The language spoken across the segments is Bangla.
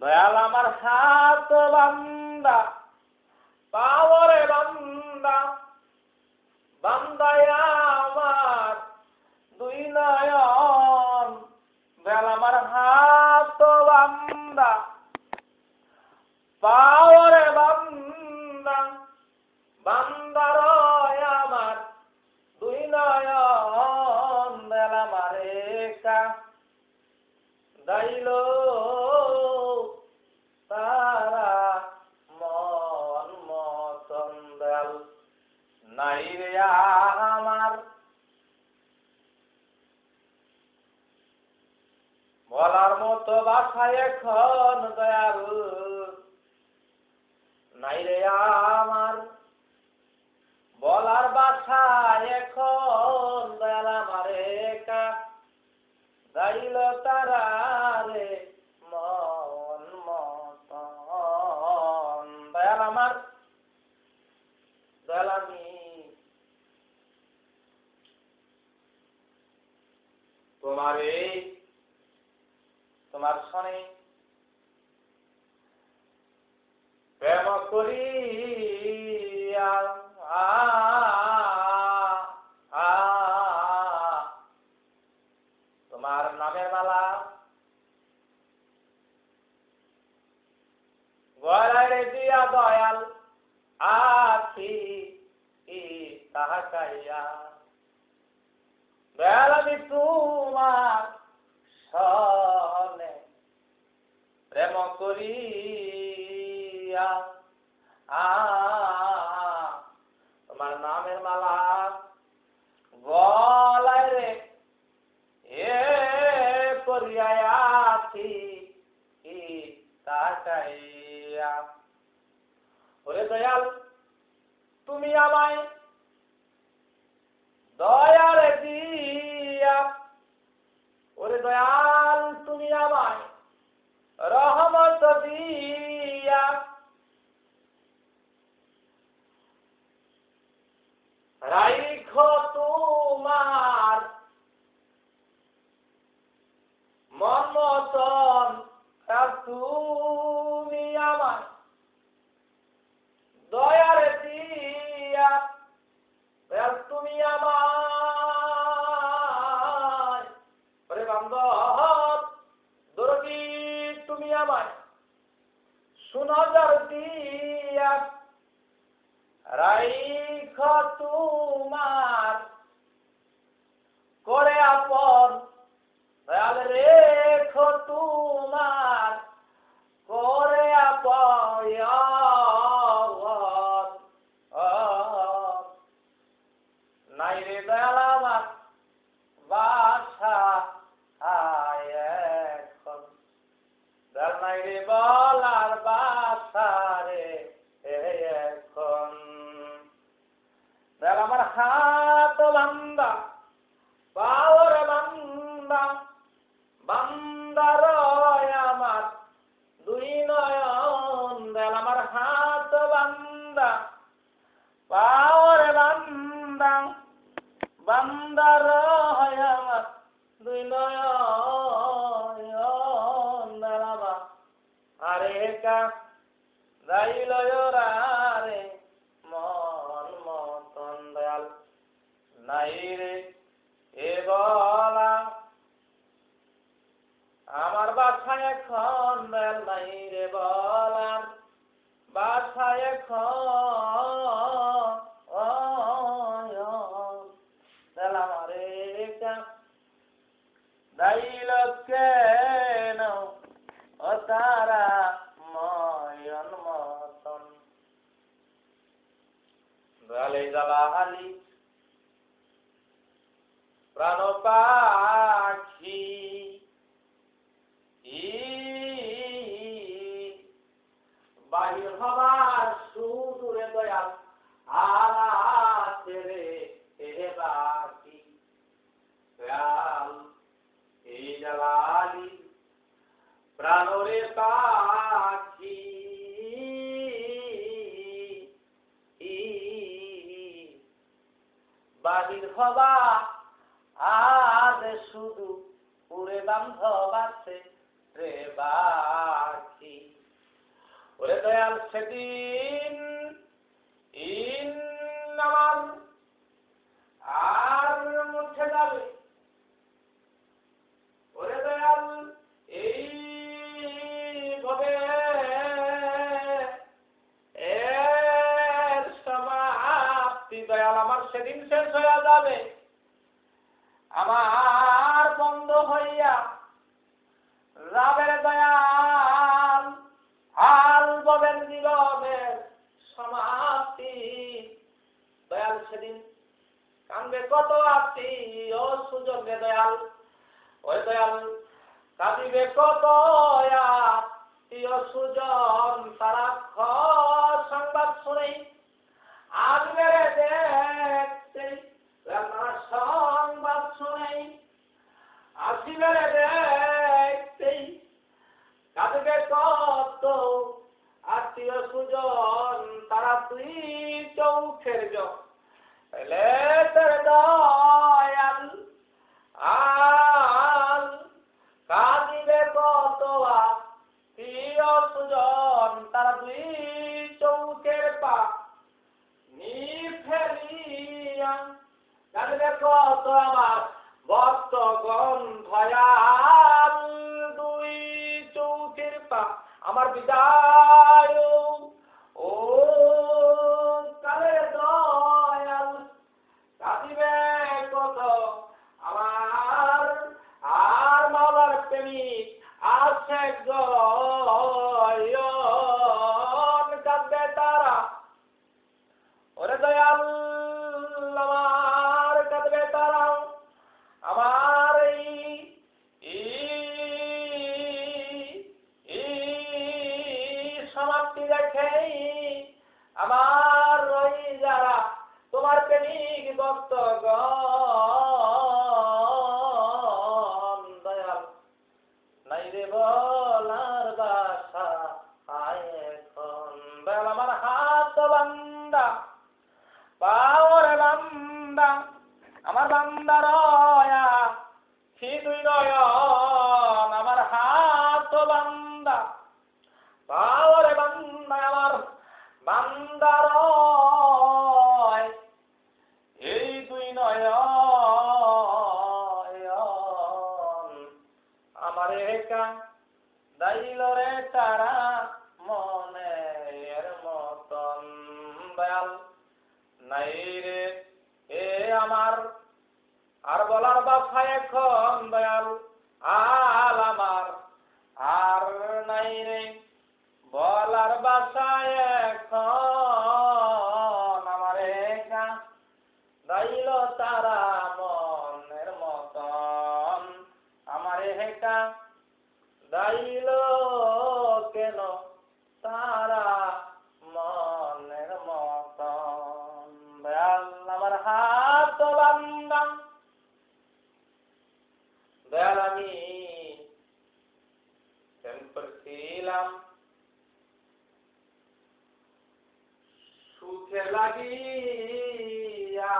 দয়াল আমার হাত বান্দা পাওরে বান্দা বান্দায় আমার দুই নয়ন দয়াল আমার হাত বান্দা পাওরে বান্দা বান্দার আমার দুই নয়ন দয়াল আমার একা দাইল তারা মন মতন দয়াল নাই রে আমার বলার মতো ভাষা এখন দয়াল নাই রে আমার বলার ভাষা এখন দয়াল আমার একা দাইল তারা রে মন মতন দয়াল আমার দয়াল আমি তোমার সনে প্রেম করিয়া তোমার নামের মালা গলায় দিয়া দয়াল আছি তাহাকাইয়া দয়াল আমি তোমার সনে প্রেম করিয়া তোমার নামের মালা গলায় রে এ করিয়া আছি তাকাইয়া ওরে দয়াল তুমি আমায় দয়াল দিয়া ওরে দয়াল তুমি আমায় রহমত দিয়া রাইখো তোমার মন মতন তুমি আমায় দয়ার দিয়া তুমি আমায় ওরে বান্ধব দরদি তুমি আমায় সুনজর দিয়া রাইখ তোমার করে আপন দয়াল রেখো তোমার করে আপন নাই রে দয়াল আমার বাসা এখন দয়াল নাই রে বলার বাসা রে এখন দয়াল আমার হাত বান্দা পাওয়ার বান্দা বান্দার আমার দুই নয়ন দয়াল আমার হাত বান্দা পাওয়ার বান্দা বান্দার আমার দুই নয়ন দয়াল আমার আরে কা দাইল রে মন মতন দয়াল নাই রে এ বলা আমার বাসা এখন দয়াল নাই রে বলার বাসা এখন দয়াল আমার একা দাইল কেন ও তারা ময়ন মতন দয়ালে জালালি প্রাণ পাখি বাহির হবার সুদূরে দয়াল আলাতে রে এ বাকি দয়াল এই জালালি প্রাণরে পাখি বাহির হবা আজ শুধু পুরে বান্ধব আছে রে বাকি ওরে দয়াল সেদিন আমার আর মুছে যাবে। ওরে দয়াল এই ভাবে এর সমাপ্তি দয়াল আমার সেদিন শেষ হয়ে যাবে। আমার বন্ধ হইয়া যাবে দয়াল হাল ববেন নীরবের সমাপ্তি। দয়াল সেদিন কান্দে কত আছি ও সুযোগে দয়াল। ওই দয়াল কাঁদিবে কত আত্মীয় সুজন তারা সংবাদ শুনেই আসবে দেখতে। সংবাদ শুনেই আসিবে দেখতেই কাঁদবে কত আত্মীয় সুজন তারা তুই চৌখের দয়াল আল কাঁদিবে কত আত্মীয় সুজন তারা তুই চৌখের পা নি ফেলিয়া কাঁদবে কত আমার ভক্তগণ ভয়াল দুই চৌখের পা আমার বিদায় ও কালে দয়াল কাঁদিবে কত আমার আর মাওলার প্রেমিক আছে গয়ন কাঁদবে তারা। ওরে দয়াল আমার কাঁদবে তারা আমার সমাপ্তি দেখেই আমার ওই যারা তোমার প্রেমিক ভক্তগণ দয়াল নাই রে বলার বাসা এখন। দয়াল আমার হাত বান্দা পাওরে বান্দা আমার বান্দার দুই নয়ন আমার হাত বান্দা পাওরে বান্দা আমার বান্দার এই দুই নয়ন আমার একা দাইল রে তারা মনের মতন। দয়াল নাই রে এ আমার আর বলার বাসা এখন দয়াল আল আমার আর নাই রে বলার বাসা এখন আমার একা দাইল তারা মনের মতন। আমার একা দাইল কেন তারা মনের মতন। দয়াল আমার হাত বান্দা দয়াল আমি ছিলাম সুখে লাগিয়া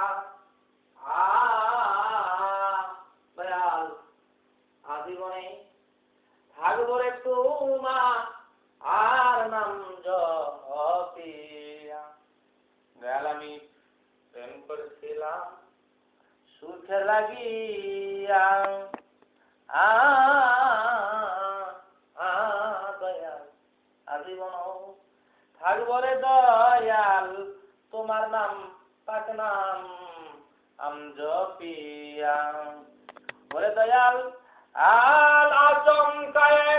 দয়াল আজীবনে থাকবো রে তোমার আর নাম জপিয়া। দয়াল আমি প্রেম করেছিলাম সুখে লাগিয়া দয়াল আজীবন থাকবো রে দয়াল তোমার নাম পাক নাম আম জপিয়া। ওরে দয়াল আল আচমকায়ে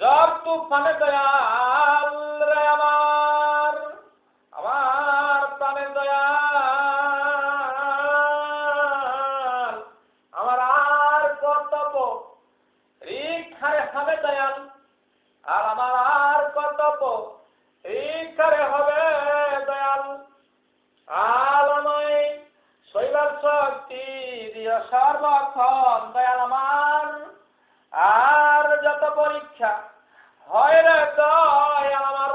জব তুফানে দয়াল রে আমার প্রাণে দয়াল আমার আর কর্তব্য রিখারে হবে দয়াল আর আমার আর কর্তব্য রিখারে হবে দয়াল। আলময় শৈবার শক্তি দিও সর্বক্ষণ দয়াল আমার আর যত পরীক্ষা হয় রে দয়াল আমার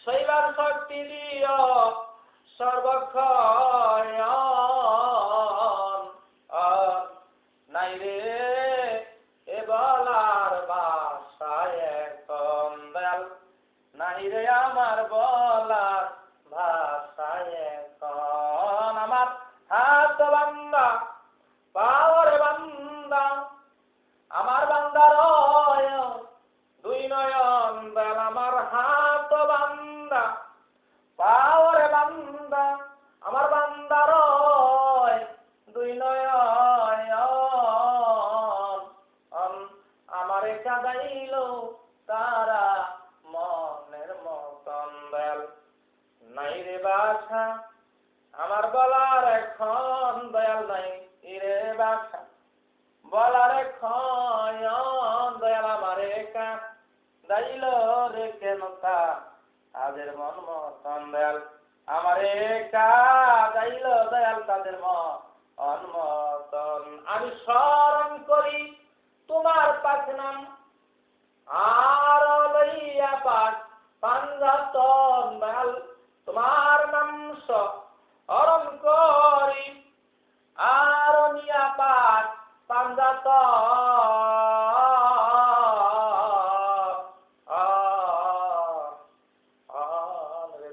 শৈবার শক্তি দিও সর্বক্ষণ নাই রে এ বলার ভাষায় এখন নাই রে আমার বলার ভাষায় এখন আমার হাত বান্দা পাওয়ার বান্দা আমার বান্দার দুই নয়ন দয়াল আমার হাত বান্দা পাওয়ার বান্দা আমার বান্দার দুই নয়ন আমারে কাঁদাইল তারা মনের মতন দয়াল নাই রে বাছা আমার বলার এখন দয়াল নাই রে বাছা বলার এখন দয়াল আমারে কাঁদাইল রে কেন তা তাদের মন মতন দয়াল আমারে কাঁদাইল দয়াল তাদের মন মতন আমি স্মরণ করি তোমার পাক নাম আর লইয়া পাক পাঞ্জাতন দয়াল তোমার নাম স্মরণ করি আর নিয়া পাক পাঞ্জাতন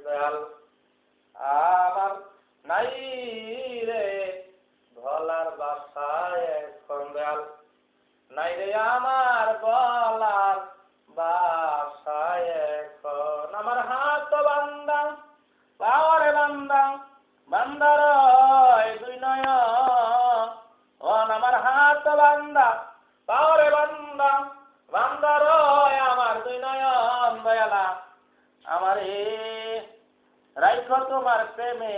দয়াল আমার নাই রে ভোলার বাসায় এখন দয়াল নাই রে আমার বলার বাসায় এখন আমার হাত বান্দা পাওয়ারে বান্দা বান্দার দুই নয়ন আমার হাত বান্দা পাওয়ারে বান্দা বান্দার আমার দুই নয়ন দয়ালা আমারে রাইখো তোমার প্রেমে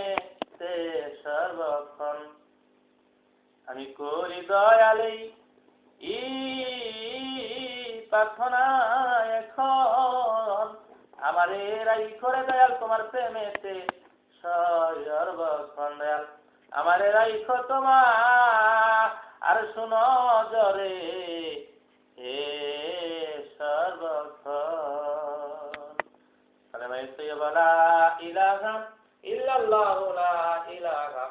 সর্বক্ষণ আমি করি দয়ালেই প্রার্থনা এখন আমারে রাইখো রে দয়াল তোমার প্রেমেতে সর্বক্ষণ দয়াল আমারে রাইখো তোমার আর শুনো জরে হে সর্বক্ষণ কালেমা তৈয়বা লা ইলাহা ইল্লাল্লাহু লা ইলাহা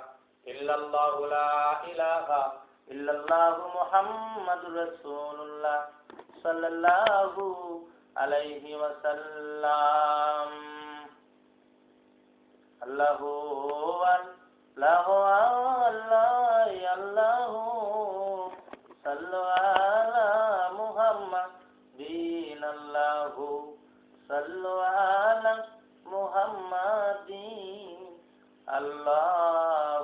ইল্লাল্লাহু লা ইলাহা ইল্লাল্লাহু মুহাম্মাদুর রাসূলুল্লাহ সাল্লাল্লাহু আলাইহি ওয়াসাল্লাম আল্লাহু আল্লাহু আল্লাহু সাল্লু আলা মুহাম্মাদিন আল্লাহু সাল্লু আলা মুহাম্মাদিন আল্লাহ